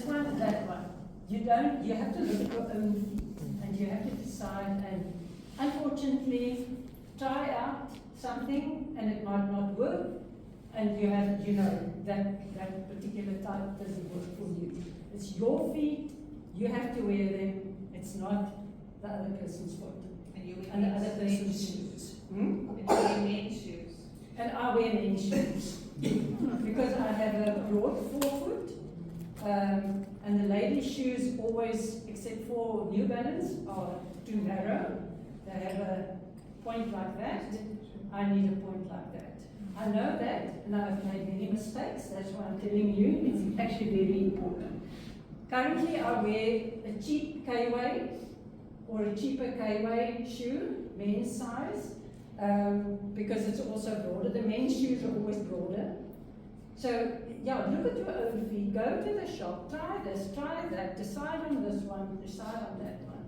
one, that one. You have to look at your own feet and you have to decide, and unfortunately, try out something and it might not work, and you have, that particular type doesn't work for you. It's your feet, you have to wear them, it's not the other person's foot. And the other person's shoes. And you wear men's shoes. And I wear men's shoes. Because I have a broad forefoot, and the ladies' shoes always, except for New Balance, are too narrow. They have a point like that. I need a point like that. I know that, and I've made many mistakes. That's why I'm telling you, it's actually very important. Currently, I wear a cheap K-way or a cheaper K-way shoe, men's size, because it's also broader. The men's shoes are always broader. So, yeah, look at your own feet. Go to the shop, try this, try that, decide on this one, decide on that one.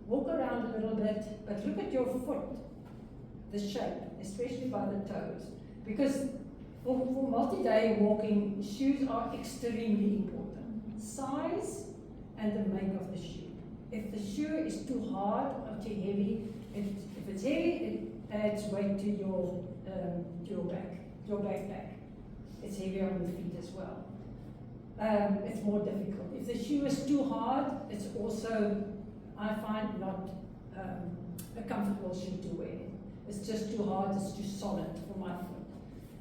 Walk around a little bit, but look at your foot, the shape, especially by the toes. Because for multi-day walking, shoes are extremely important. Size and the make of the shoe. If the shoe is too hard or too heavy, if it's heavy, it adds weight to your backpack. It's heavier on the feet as well. It's more difficult. If the shoe is too hard, it's also, I find, not a comfortable shoe to wear. It's just too hard, it's too solid for my foot.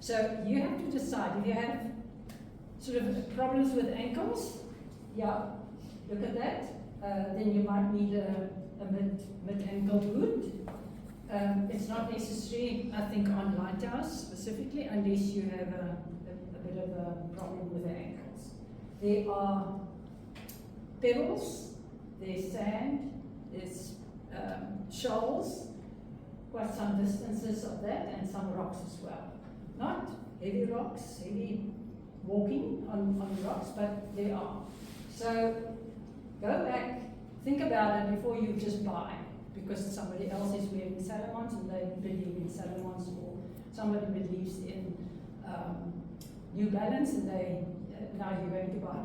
So you have to decide. If you have sort of problems with ankles, yeah, look at that. Then you might need a mid-ankle boot. It's not necessary, I think, on lighthouse specifically, unless you have a bit of a problem with the ankles. There are pebbles, there's sand, there's shoals, quite some distances of that, and some rocks as well. Not heavy rocks, heavy walking on rocks, but there are. So go back, think about it before you just buy, because somebody else is wearing Salomons and they believe in Salomons, or somebody believes in New Balance and now you're going to buy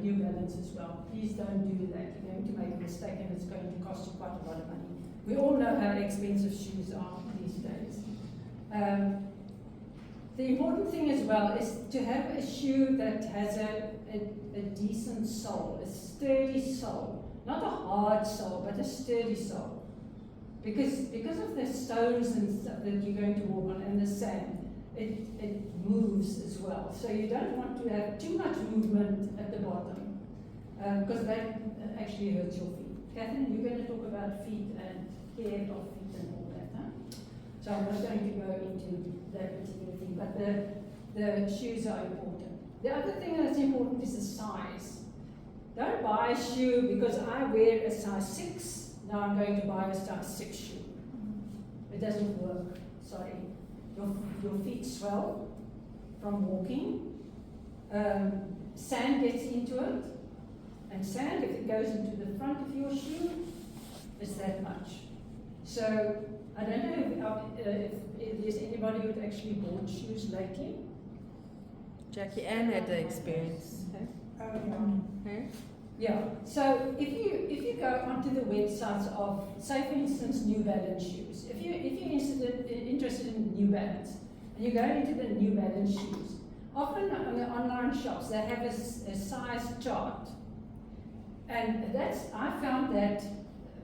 New Balance as well. Please don't do that. You're going to make a mistake and it's going to cost you quite a lot of money. We all know how expensive shoes are these days. The important thing as well is to have a shoe that has a decent sole, a sturdy sole. Not a hard sole, but a sturdy sole. Because of the stones and stuff that you're going to walk on and the sand, it moves as well. So you don't want to have too much movement at the bottom, because that actually hurts your feet. Catherine, you're going to talk about feet and care of feet and all that, huh? So I'm not going to go into that particular thing, but the shoes are important. The other thing that's important is the size. Don't buy a shoe because I wear a size 6, now I'm going to buy a size 6 shoe. It doesn't work, sorry. Your feet swell from walking. Sand gets into it, and sand, if it goes into the front of your shoe, is that much. So I don't know if there's anybody who's actually bought shoes lately. Jackie Ann had the experience. Yeah. So if you go onto the websites of, say for instance, New Balance shoes. If you're interested in New Balance, and you go into the New Balance shoes, often on the online shops they have a size chart, and I found that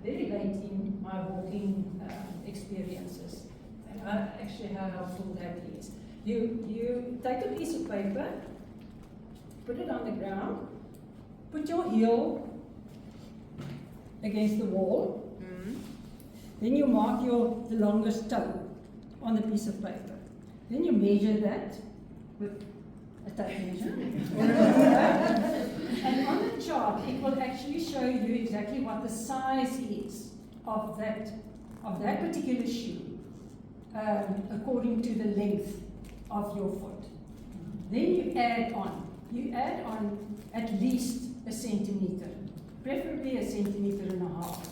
very late in my walking experiences, and actually how helpful that is. You take a piece of paper, put it on the ground, put your heel against the wall, then you mark the longest toe on the piece of paper. Then you measure that with a tape measure. And on the chart, it will actually show you exactly what the size is of that particular shoe, according to the length of your foot. Then you add on at least a centimeter, preferably a centimeter and a half,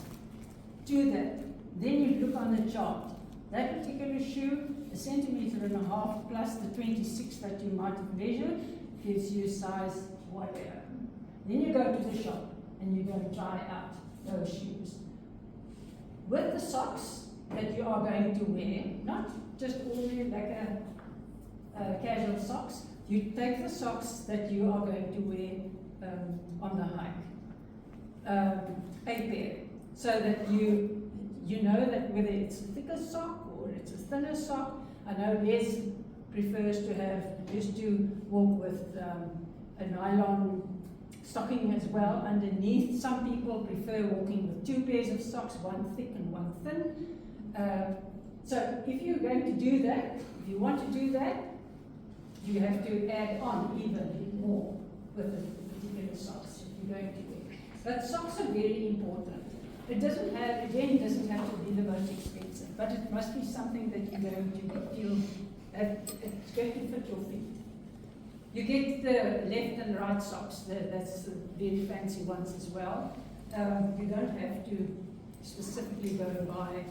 to that. Then you look on the chart. That particular shoe, a centimeter and a half plus the 26 that you might have measured, gives you size whatever. Then you go to the shop and you're going to try out those shoes. With the socks that you are going to wear, not just ordinary like a casual socks, you take the socks that you are going to wear on the hike, a pair, so that you know that whether it's a thicker sock or it's a thinner sock. I know Les prefers to have, used to walk with a nylon stocking as well underneath. Some people prefer walking with two pairs of socks, one thick and one thin. So if you're going to do that, if you want to do that, you have to add on even more with the particular socks if you're going to wear. But socks are very important. It doesn't have to be the most expensive, but it must be something that you're going to feel that it's going to fit your feet. You get the left and right socks, that's the very fancy ones as well. You don't have to specifically go and buy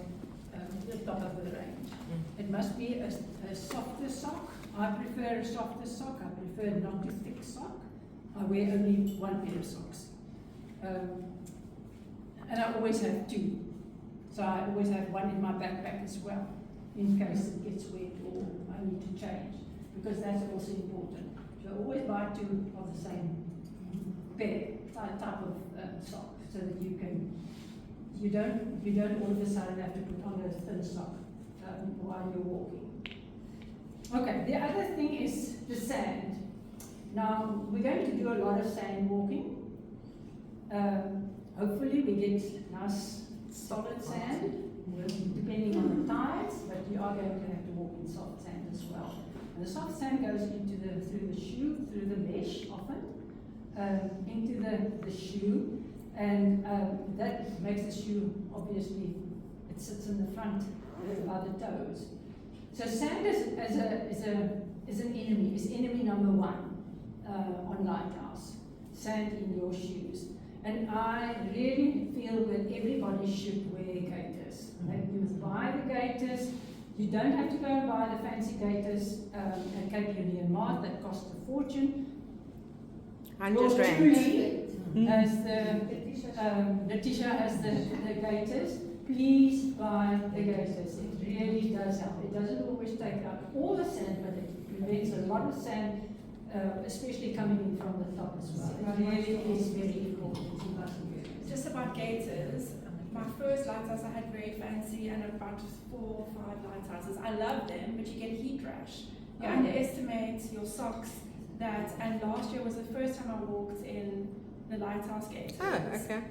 the top of the range. It must be a softer sock. I prefer a softer sock. I prefer not a thick sock. I wear only one pair of socks. And I always have two. So I always have one in my backpack as well, in case it gets wet or I need to change, because that's also important. So always buy two of the same type of sock, so that you don't all of a sudden have to put on a thin sock while you're walking. Okay, the other thing is the sand. Now we're going to do a lot of sand walking. Hopefully we get nice solid sand, depending on the tides, but you are going to have to walk in soft sand as well. And the soft sand goes through the shoe, through the mesh often, into the shoe, and that makes the shoe, obviously, it sits in the front by the toes. So sand is an enemy, is enemy number one on Lighthouse, sand in your shoes. And I really feel that everybody should wear gaiters. That you buy the gaiters. You don't have to go and buy the fancy gaiters at Cape Union Mart that cost a fortune. 100 rand. Truly has Letitia has the gaiters. Please buy the gaiters. It really does help. It doesn't always take out all the sand, but it prevents a lot of sand, especially coming in from the top as well. It really is very important. Just about gaiters, my first lighthouse I had very fancy, and about 4 or 5 lighthouses. I love them, but you get heat rash. You underestimate your socks. And last year was the first time I walked in the lighthouse gaiters. Oh, okay.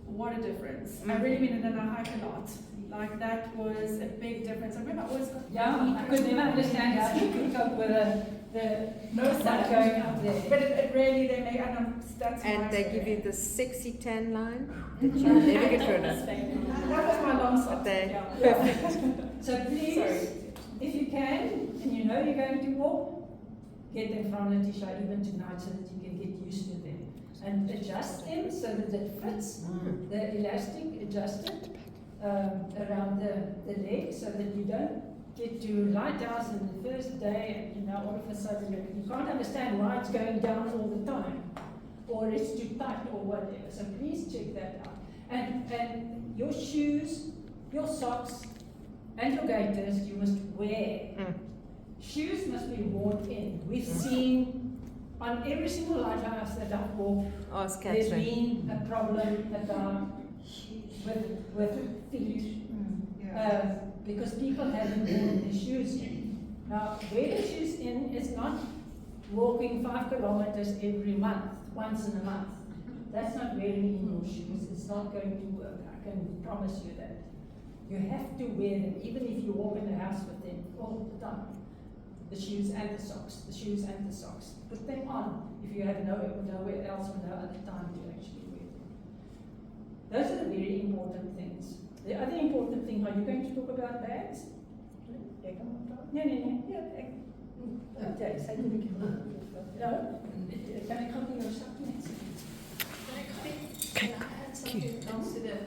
What a difference. I really mean it, and I hike a lot. Like, that was a big difference. I remember I always got I could never understand how you could cope with the no sun going up there. But it really, they make, that's And they give you the sexy tan line that you never get rid of. That was my long socks. They Yeah. So please, if you can, and you know you're going to walk, get them from Letitia even tonight so that you can get used to them. And adjust them so that it fits, the elastic adjusted around the leg, so that you don't get to Lighthouse on the first day and all of a sudden you can't understand why it's going down all the time, or it's too tight or whatever. So please check that out. And your shoes, your socks, and your gaiters you must wear. Shoes must be worn in. We've seen on every single lighthouse that I've walked, Ask there's Catherine. been a problem about with feet. Because people haven't worn their shoes in. Now, wearing shoes in is not walking 5 kilometers every month, once in a month. That's not wearing in your shoes. It's not going to work. I can promise you that. You have to wear them, even if you walk in the house with them all the time. The shoes and the socks, the shoes and the socks. Put them on if you have nowhere else or no other time to actually wear them. Those are the very important things. The other important thing, are you going to talk about bags? No. Okay, say the big one. No? Can I copy your stuff next? Can I add something else to that?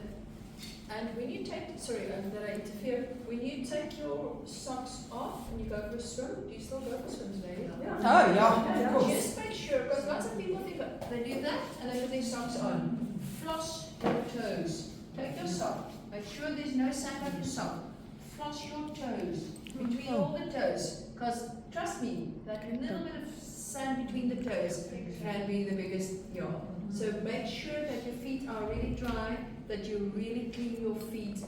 And when you take, sorry that I interfere, when you take your socks off and you go for a swim. Do you still go for swims, maybe? Oh, yeah, of course. Just make sure, because lots of people think they do that and they put their socks on. Floss your toes. Take your sock. Make sure there's no sand on your sock. Floss your toes between all the toes. Because trust me, that little bit of sand between the toes can be the biggest yawn. So make sure that your feet are really dry, that you really clean your feet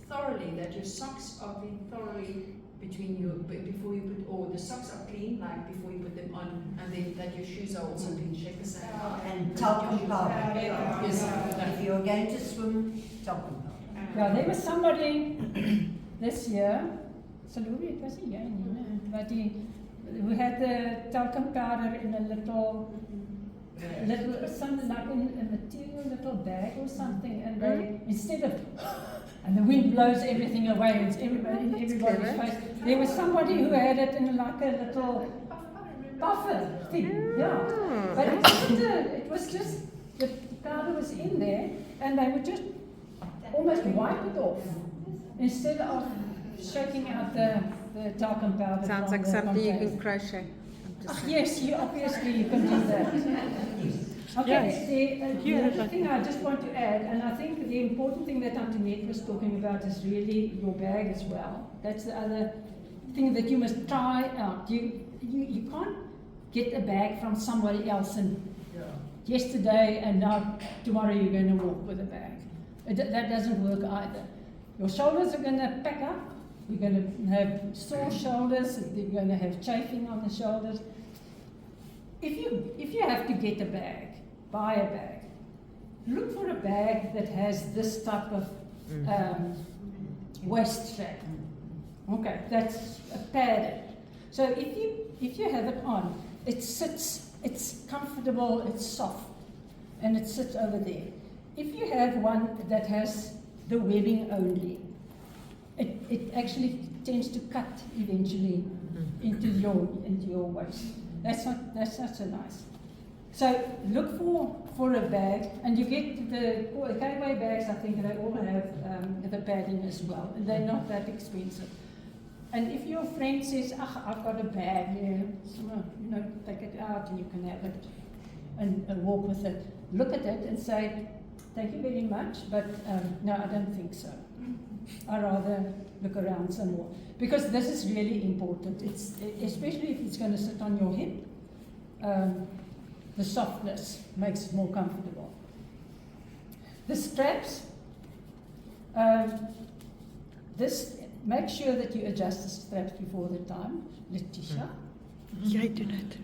thoroughly, that your socks are clean thoroughly between you before you put, or the socks are clean like before you put them on, and then that your shoes are also clean. Check the sand. And talcum powder. Yes. If you're going to swim, talcum powder. Yeah, there was somebody this year, Saluri, it was he, but who had the talcum powder in a little, something like in a material little bag or something, and they, instead of, and the wind blows everything away, and it's everybody in everybody's face. There was somebody who had it in like a little buffer thing, yeah. But it wasn't it was just, the powder was in there, and they would just almost wipe it off, instead of shaking out the talcum powder. Sounds from like the something you container. can crochet. Yes, you can do that. Okay, the other thing I just want to add, and I think the important thing that Antoinette was talking about is really your bag as well. That's the other thing that you must try out. You can't get a bag from somebody else and yesterday and now tomorrow you're going to walk with a bag. That doesn't work either. Your shoulders are going to pack up. You're going to have sore shoulders. You're going to have chafing on the shoulders. If you have to get a bag, buy a bag. Look for a bag that has this type of waist strap. Okay, that's padded. So if you have it on, it sits. It's comfortable. It's soft, and it sits over there. If you have one that has the webbing only, it actually tends to cut eventually into your waist. That's not so nice. So look for a bag, and you get the K-way bags. I think they all have the padding as well, and they're not that expensive. And if your friend says, I've got a bag here, take it out and you can have it and walk with it. Look at it and say, thank you very much, but no, I don't think so. I'd rather look around some more. Because this is really important. It's especially if it's going to sit on your hip, the softness makes it more comfortable. The straps, make sure that you adjust the straps before the time. Letitia? Jy doen dit.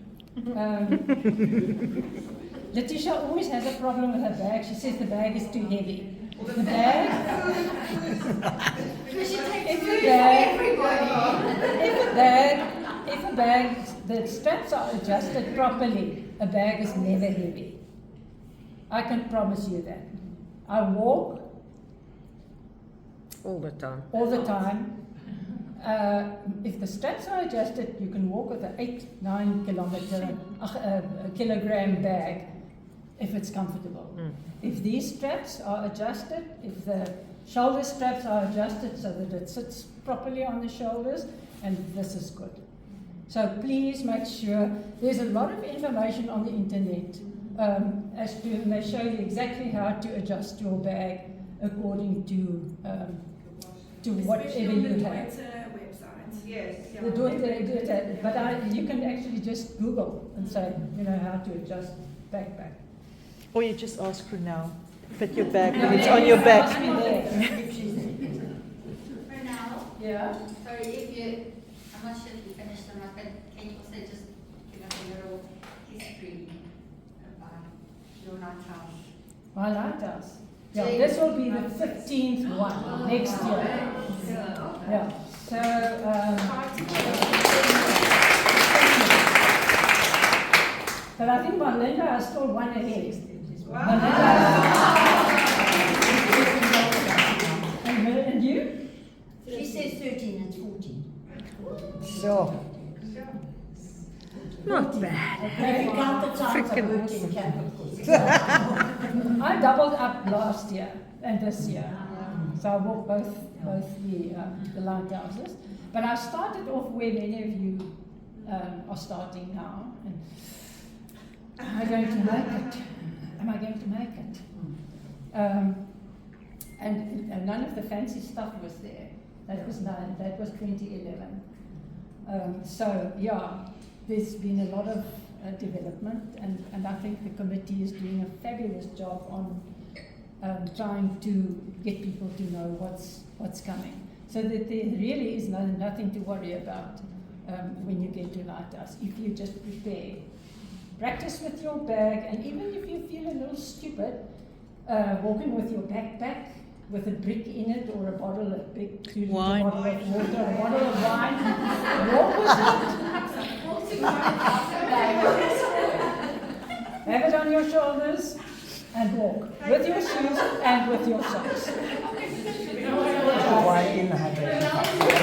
Letitia always has a problem with her bag. She says the bag is too heavy. The bag, if a bag, the straps are adjusted properly, a bag is never heavy. I can promise you that. I walk All the time. all the time. If the straps are adjusted, you can walk with an 8-9 kilogram bag if it's comfortable. If these straps are adjusted, if the shoulder straps are adjusted so that it sits properly on the shoulders, and this is good. So please make sure, there's a lot of information on the internet and they show you exactly how to adjust your bag according to whatever you have. Website. Yes. But you can actually just Google and say, how to adjust backpack. Or you just ask Ronelle, fit your bag when it's on your back. Ronelle, Yeah. sorry I'm not sure if you finished or not, but can you also just give us a little history about your lighthouse? My lighthouse. Yeah, this will be the 15th one next year. Yeah. So, but I think Melinda is still one ahead. And you? She says 13 and 14. So, Not bad. If you count the times I Frickin' worked in Campbell. I doubled up last year and this year. So I walked both the lighthouses. But I started off where many of you are starting now. And am I going to make it? Am I going to make it? And none of the fancy stuff was there. That was 2011. So yeah, there's been a lot of development, and I think the committee is doing a fabulous job on trying to get people to know what's coming, so that there really is nothing to worry about when you get to Lighthouse. If you just prepare, practice with your bag, and even if you feel a little stupid, walking with your backpack with a brick in it or a bottle of big 2 liter Wine. bottle of water, a bottle of wine, walk with it. Have it on your shoulders and walk with your shoes and with your socks. Wine in the habit.